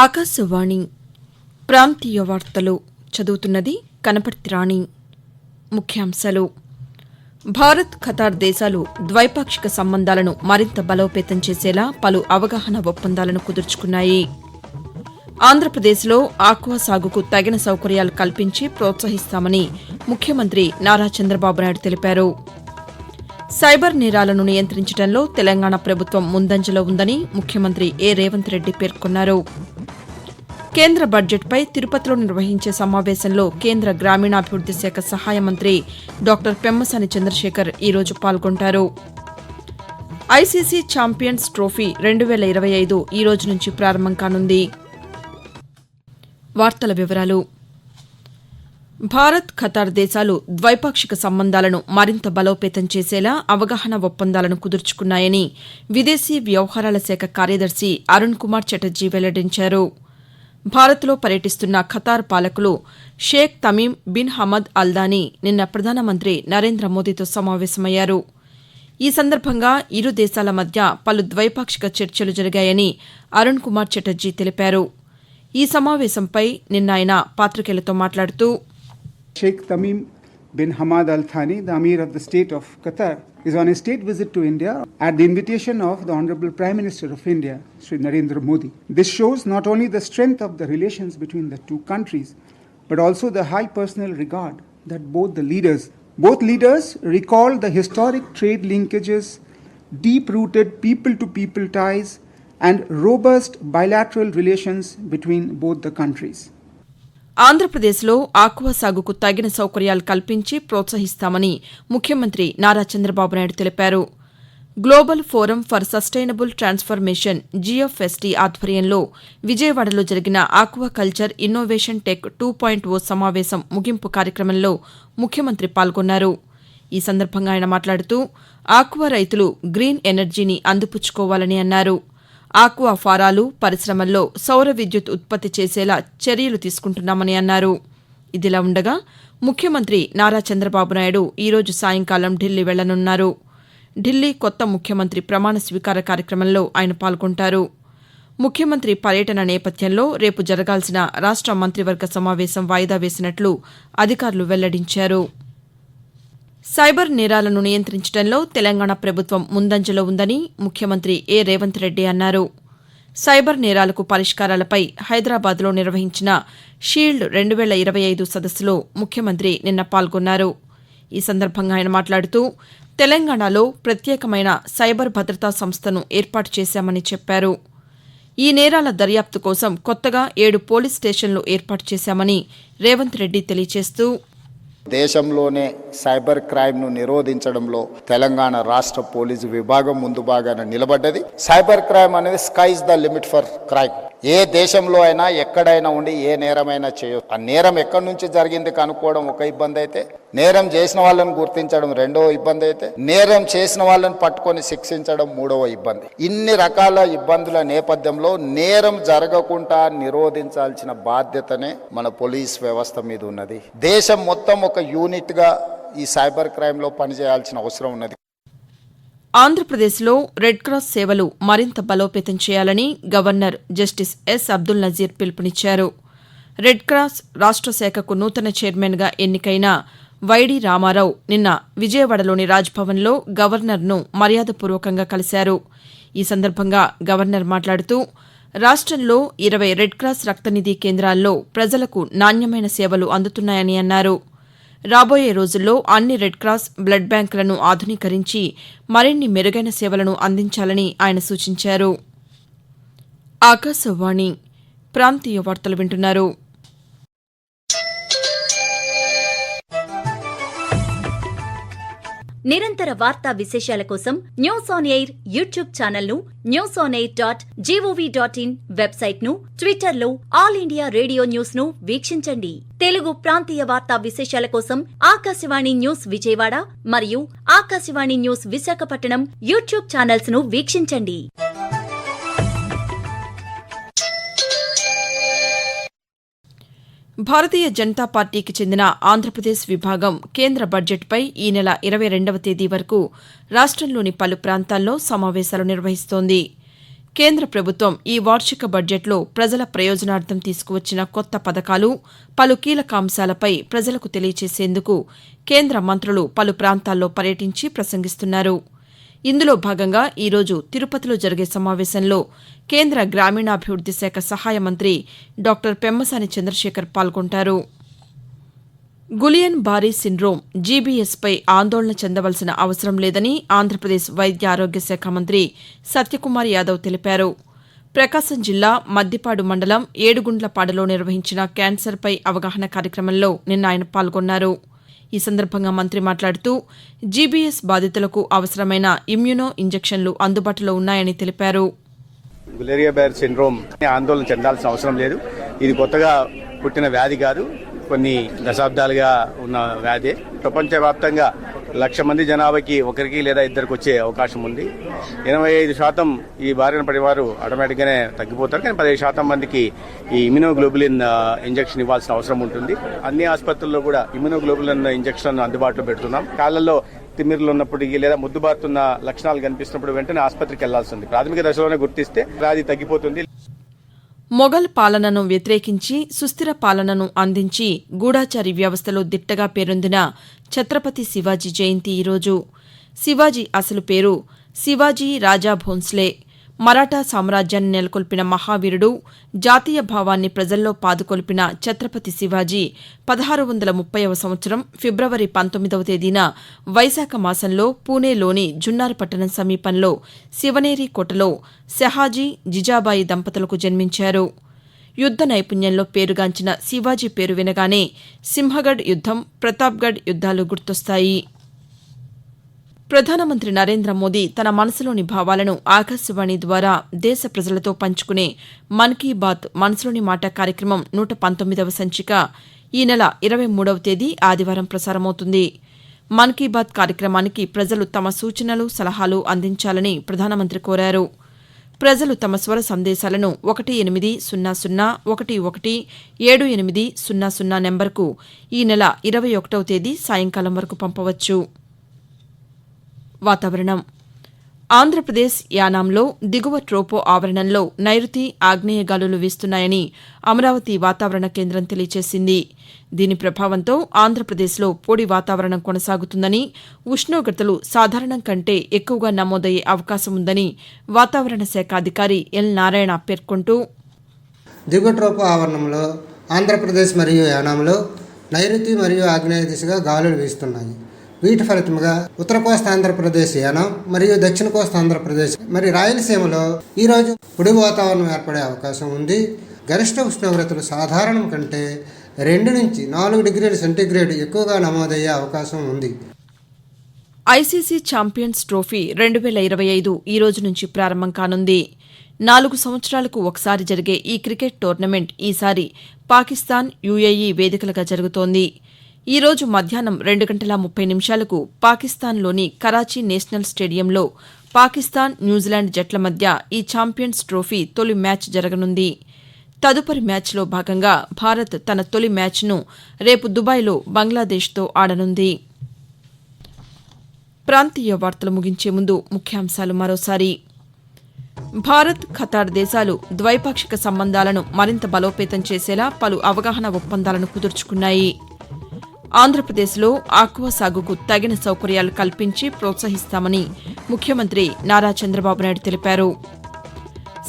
ఆకాశవాణి ప్రాంతీయ వార్తలు చదువుతున్నది కనపర్తి రాణి. ముఖ్యాంశాలు. భారత్ ఖతార్ దేశాలు ద్వైపాక్షిక సంబంధాలను మరింత బలోపేతం చేసేలా పలు అవగాహన ఒప్పందాలను కుదుర్చుకున్నాయి. ఆంధ్రప్రదేశ్లో ఆక్వా సాగుకు తగిన సౌకర్యాలు కల్పించి ప్రోత్సహిస్తామని ముఖ్యమంత్రి నారా చంద్రబాబు నాయుడు తెలిపారు. సైబర్ నేరాలను నియంత్రించడంలో తెలంగాణ ప్రభుత్వం ముందంజలో ఉందని ముఖ్యమంత్రి రేవంత్ రెడ్డి పేర్కొన్నారు. కేంద్ర బడ్జెట్పై తిరుపతిలో నిర్వహించే సమావేశంలో కేంద్ర గ్రామీణాభివృద్ది శాఖ సహాయ మంత్రి డాక్టర్ పెమ్మసాని చంద్రశేఖర్ ఈరోజు పాల్గొంటారు. ఐసీసీ ఛాంపియన్స్ ట్రోఫీ 2025 ఈ రోజు నుంచి ప్రారంభం కానుంది. వార్తల వివరాలు. భారత్ ఖతార్ దేశాలు ద్వైపాక్షిక సంబంధాలను మరింత బలోపేతం చేసేలా అవగాహన ఒప్పందాలను కుదుర్చుకున్నాయని విదేశీ వ్యవహారాల శాఖ కార్యదర్శి అరుణ్ కుమార్ చటర్జీ వెల్లడించారు. భారత్లో పర్యటిస్తున్న ఖతార్ పాలకులు Sheikh Tamim bin Hamad Al Thani నిన్న ప్రధానమంత్రి నరేంద్ర మోదీతో సమావేశమయ్యారు. ఈ సందర్భంగా ఇరు దేశాల మధ్య పలు ద్వైపాక్షిక చర్చలు జరిగాయని అరుణ్ కుమార్ చటర్జీ తెలిపారు. ఈ సమావేశంపై నిన్న ఆయన పాతికేయులతో మాట్లాడుతూ Sheikh Tamim bin Hamad Al Thani, the Amir of the State of Qatar, is on a state visit to India at the invitation of the Honorable Prime Minister of India, Shri Narendra Modi. This shows not only the strength of the relations between the two countries, but also the high personal regard that both leaders recalled the historic trade linkages, deep-rooted people-to-people ties, and robust bilateral relations between both the countries. ఆంధ్రప్రదేశ్లో aqua సాగుకు తగిన సౌకర్యాలు కల్పించి ప్రోత్సహిస్తామని ముఖ్యమంత్రి నారా చంద్రబాబు నాయుడు తెలిపారు. Global forum for sustainable transformation GFST ఆధ్వర్యంలో విజయవాడలో జరిగిన ఆక్వా కల్చర్ ఇన్నోవేషన్ టెక్ 2.0 సమావేశం ముగింపు కార్యక్రమంలో ముఖ్యమంత్రి పాల్గొన్నారు. ఈ సందర్భంగా ఆయన మాట్లాడుతూ ఆక్వా రైతులు గ్రీన్ ఎనర్జీని అందిపుచ్చుకోవాలని అన్నారు. ఆక్వా ఫారాలు పరిశ్రమల్లో సౌర విద్యుత్ ఉత్పత్తి చేసేలా చర్యలు తీసుకుంటున్నామని అన్నారు. ఇదిలా ఉండగా ముఖ్యమంత్రి నారా చంద్రబాబు నాయుడు ఈరోజు సాయంకాలం ఢిల్లీ వెళ్లనున్నారు. ఢిల్లీ కొత్త ముఖ్యమంత్రి ప్రమాణ స్వీకార కార్యక్రమంలో ఆయన పాల్గొంటారు. ముఖ్యమంత్రి పర్యటన నేపథ్యంలో రేపు జరగాల్సిన రాష్ట మంత్రివర్గ సమావేశం వాయిదా వేసినట్లు అధికారులు వెల్లడించారు. సైబర్ నేరాలను నియంత్రించడంలో తెలంగాణ ప్రభుత్వం ముందంజలో ఉందని ముఖ్యమంత్రి రేవంత్ రెడ్డి అన్నారు. సైబర్ నేరాలకు పరిష్కారాలపై హైదరాబాద్లో నిర్వహించిన షీల్డ్ 2025 సదస్సులో ముఖ్యమంత్రి నిన్న పాల్గొన్నారు. ఈ సందర్భంగా ఆయన మాట్లాడుతూ తెలంగాణలో ప్రత్యేకమైన సైబర్ భద్రతా సంస్థను ఏర్పాటు చేశామని చెప్పారు. ఈ నేరాల దర్యాప్తు కోసం కొత్తగా 7 పోలీస్ స్టేషన్లు ఏర్పాటు చేశామని రేవంత్ రెడ్డి తెలియజేస్తూ దేశంలోనే సైబర్ క్రైమ్ను నిరోధించడంలో తెలంగాణ రాష్ట్ర పోలీసు విభాగం ముందు భాగాన నిలబడ్డది. సైబర్ క్రైమ్ అనేది skies the limit for crime. ఏ దేశంలో అయినా ఎక్కడైనా ఉండి ఏ నేరమైనా చేయొచ్చు. ఆ నేరం ఎక్కడి నుంచి జరిగింది కనుక్కోవడం ఒక ఇబ్బంది అయితే, నేరం చేసిన వాళ్ళని గుర్తించడం రెండవ ఇబ్బంది అయితే, నేరం చేసిన వాళ్ళని పట్టుకొని శిక్షించడం మూడవ ఇబ్బంది. ఇన్ని రకాల ఇబ్బందుల నేపథ్యంలో నేరం జరగకుండా నిరోధించాల్సిన బాధ్యతనే మన పోలీస్ వ్యవస్థ మీద ఉన్నది. దేశం మొత్తం ఒక యూనిట్ గా ఈ సైబర్ క్రైమ్ లో పనిచేయాల్సిన అవసరం ఉన్నది. ఆంధ్రప్రదేశ్లో రెడ్ క్రాస్ సేవలు మరింత బలోపేతం చేయాలని governor justice S Abdul Nazeer పిలుపునిచ్చారు. రెడ్ క్రాస్ రాష్ట్ర శాఖకు నూతన చైర్మన్గా ఎన్నికైన వైడి రామారావు నిన్న విజయవాడలోని రాజ్భవన్లో గవర్నర్ను మర్యాదపూర్వకంగా కలిశారు. ఈ సందర్భంగా గవర్నర్ మాట్లాడుతూ రాష్ట్రంలో 20 రెడ్ క్రాస్ రక్తనిధి కేంద్రాల్లో ప్రజలకు నాణ్యమైన సేవలు అందుతున్నాయని అన్నారు. రాబోయే రోజుల్లో అన్ని రెడ్ క్రాస్ బ్లడ్ బ్యాంకులను ఆధునీకరించి మరిన్ని మెరుగైన సేవలను అందించాలని ఆయన సూచించారు. ఆకాశవాణి ప్రాంతీయ వార్తలు వింటున్నారు. నిరంతర వార్తా విశేషాల కోసం news on air YouTube channel ను, newsonair.gov.in వెబ్సైట్ ను, ట్విట్టర్ లో ఆల్ ఇండియా రేడియో న్యూస్ ను వీక్షించండి. తెలుగు ప్రాంతీయ వార్తా విశేషాల కోసం ఆకాశవాణి న్యూస్ విజయవాడ మరియు Akashvani news Visakhapatnam YouTube channels ను వీక్షించండి. భారతీయ జనతా పార్టీకి చెందిన ఆంధ్రప్రదేశ్ విభాగం కేంద్ర బడ్జెట్పై ఈ నెల 22వ తేదీ వరకు రాష్టంలోని పలు ప్రాంతాల్లో సమావేశాలు నిర్వహిస్తోంది. కేంద్ర ప్రభుత్వం ఈ వార్షిక బడ్జెట్లో ప్రజల ప్రయోజనార్థం తీసుకువచ్చిన కొత్త పథకాలు, పలు కీలక అంశాలపై ప్రజలకు తెలియచేసేందుకు కేంద్ర మంత్రులు పలు ప్రాంతాల్లో పర్యటించి ప్రసంగిస్తున్నారు. ఇందులో భాగంగా ఈరోజు తిరుపతిలో జరిగే సమావేశంలో కేంద్ర గ్రామీణాభివృద్ది శాఖ సహాయ మంత్రి డాక్టర్ పెమ్మసాని చంద్రశేఖర్ పాల్గొంటారు. గులియన్ బారీ సిండ్రోమ్ జీబీఎస్పై ఆందోళన చెందవలసిన అవసరం లేదని ఆంధ్రప్రదేశ్ వైద్య ఆరోగ్య శాఖ మంత్రి సత్యకుమార్ యాదవ్ తెలిపారు. ప్రకాశం జిల్లా మద్దిపాడు మండలం ఏడుగుండ్లపాడులో నిర్వహించిన క్యాన్సర్పై అవగాహన కార్యక్రమంలో నిన్న ఆయన పాల్గొన్నారు. ఈ సందర్భంగా మంత్రి మాట్లాడుతూ జీబీఎస్ బాధితులకు అవసరమైన ఇమ్యూనో ఇంజెక్షన్లు అందుబాటులో ఉన్నాయని తెలిపారు. గులేరియా బేర్ సిండ్రోమ్ ఆందోళన చెందాల్సిన అవసరం లేదు. ఇది కొత్తగా పుట్టిన వ్యాధి కాదు, కొన్ని దశాబ్దాలుగా ఉన్న వ్యాధి. ప్రపంచవ్యాప్తంగా 1,00,000 మంది జనాభాకి ఒకరికి లేదా ఇద్దరికి వచ్చే అవకాశం ఉంది. 85% ఈ బారిన పడేవారు ఆటోమేటిక్గానే తగ్గిపోతారు, కానీ 15% మందికి ఈ ఇమ్యూనోగ్లోబులిన్ ఇంజెక్షన్ ఇవ్వాల్సిన అవసరం ఉంటుంది. అన్ని ఆసుపత్రుల్లో కూడా ఇమ్యూనోగ్లోబులిన్ ఇంజెక్షన్ అందుబాటులో పెడుతున్నాం. కాళ్ళల్లో తిమ్మిర్లు ఉన్నప్పటికీ లేదా ముద్దుబారుతున్న లక్షణాలు కనిపిస్తున్నప్పుడు వెంటనే ఆసుపత్రికి వెళ్లాల్సి ఉంది. ప్రాథమిక దశలోనే గుర్తిస్తే వ్యాధి తగ్గిపోతుంది. మొఘల్ పాలనను వ్యతిరేకించి సుస్థిర పాలనను అందించి గూఢాచారి వ్యవస్థలో దిట్టగా పేరొందిన ఛత్రపతి శివాజీ జయంతి ఈరోజు. శివాజీ అసలు పేరు శివాజీ రాజా భోంస్లే. మరాఠా సామ్రాజ్యాన్ని నెలకొల్పిన మహావీరుడు, జాతీయ భావాన్ని ప్రజల్లో పాదుకొల్పిన ఛత్రపతి శివాజీ 1630వ సంవత్సరం ఫిబ్రవరి 19వ తేదీన వైశాఖ మాసంలో పూణేలోని జున్నార్ పట్టణం సమీపంలో శివనేరి కోటలో షహాజీ జిజాబాయి దంపతులకు జన్మించారు. యుద్ద నైపుణ్యంలో పేరుగాంచిన శివాజీ పేరు వినగానే సింహగఢ్ యుద్దం, ప్రతాప్గఢ్ యుద్దాలు గుర్తొస్తాయి. ప్రధానమంత్రి నరేంద్ర మోదీ తన మనసులోని భావాలను ఆకాశవాణి ద్వారా దేశ ప్రజలతో పంచుకునే మన్ కీ బాత్ మనసులోని మాట కార్యక్రమం 119వ సంచిక ఈ నెల 23వ తేదీ ఆదివారం ప్రసారమవుతుంది. మన్ కీ బాత్ కార్యక్రమానికి ప్రజలు తమ సూచనలు, సలహాలు అందించాలని ప్రధానమంత్రి కోరారు. ప్రజలు తమ స్వర సందేశాలను 1881117800 నెంబర్కు ఈ నెల 21వ తేదీ సాయంకాలం వరకు పంపవచ్చు. వాతావరణం. ఆంధ్రప్రదేశ్ యానాంలో దిగువ ట్రోపో ఆవరణంలో నైరుతి, ఆగ్నేయ గాలులు వీస్తున్నాయని అమరావతి వాతావరణ కేంద్రం తెలియజేసింది. దీని ప్రభావంతో ఆంధ్రప్రదేశ్లో పొడి వాతావరణం కొనసాగుతుందని, ఉష్ణోగ్రతలు సాధారణం కంటే ఎక్కువగా నమోదయ్యే అవకాశం ఉందని వాతావరణ శాఖ అధికారి ఎల్ నారాయణ పేర్కొంటూ, దిగువ ట్రోపో ఆవరణంలో ఆంధ్రప్రదేశ్ మరియు యానాంలో నైరుతి మరియు ఆగ్నేయ దిశగా గాలులు వీస్తున్నాయి. వీటి ఫలితంగా ఉత్తర కోస్తా ఆంధ్రప్రదేశ్ యానం మరియు దక్షిణ కోస్తా ఆంధ్రప్రదేశ్ మరియు రాయలసీమలో ఈరోజు పొడి వాతావరణం ఏర్పడే అవకాశం ఉంది. గరిష్ట ఉష్ణోగ్రతలు సాధారణం కంటే 2 నుంచి 4 డిగ్రీల సెంటీగ్రేడ్ ఎక్కువగా నమోదయ్యే అవకాశం ఉంది. ఐసీసీ ఛాంపియన్స్ ట్రోఫీ 2025 ఈ రోజు నుంచి ప్రారంభం కానుంది. 4 సంవత్సరాలకు ఒకసారి జరిగే ఈ క్రికెట్ టోర్నమెంట్ ఈసారి పాకిస్తాన్, యూఏఈ వేదికలుగా జరుగుతోంది. ఈ రోజు మధ్యాహ్నం 2:30 పాకిస్తాన్లోని కరాచీ నేషనల్ స్టేడియంలో పాకిస్తాన్, న్యూజిలాండ్ జట్ల మధ్య ఈ ఛాంపియన్స్ ట్రోఫీ తొలి మ్యాచ్ జరగనుంది. తదుపరి మ్యాచ్లో భాగంగా భారత్ తన తొలి మ్యాచ్ను రేపు దుబాయ్లో బంగ్లాదేశ్తో ఆడనుంది. ప్రాంతీయ వార్తలు ముగించే ముందు ముఖ్యాంశాలు మరోసారి. భారత్, ఖతార్ దేశాలు ద్వైపాక్షిక సంబంధాలను మరింత బలోపేతం చేసేలా పలు అవగాహన ఒప్పందాలను కుదుర్చుకున్నాయి. ఆంధ్రప్రదేశ్లో ఆక్వా సాగుకు తగిన సౌకర్యాలు కల్పించి ప్రోత్సహిస్తామని ముఖ్యమంత్రి నారా చంద్రబాబు నాయుడు తెలిపారు.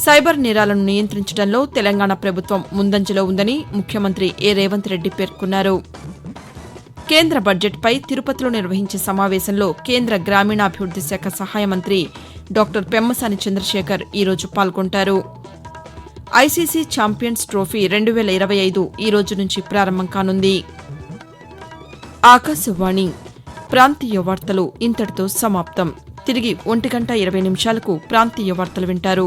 సైబర్ నేరాలను నియంత్రించడంలో తెలంగాణ ప్రభుత్వం ముందంజలో ఉందని ముఖ్యమంత్రి ఏ రేవంత్ రెడ్డి పేర్కొన్నారు. కేంద్ర బడ్జెట్పై తిరుపతిలో నిర్వహించే సమావేశంలో కేంద్ర గ్రామీణాభివృద్ది శాఖ సహాయ మంత్రి డాక్టర్ పెమ్మసాని చంద్రశేఖర్ ఈరోజు పాల్గొంటారు. ఐసీసీ ఛాంపియన్స్ ట్రోఫీ 2025 ఈ రోజు నుంచి ప్రారంభం కానుంది. ఆకాశవాణి ప్రాంతీయ వార్తలు ఇంతటితో సమాప్తం. తిరిగి 1:20 ప్రాంతీయ వార్తలు వింటారు.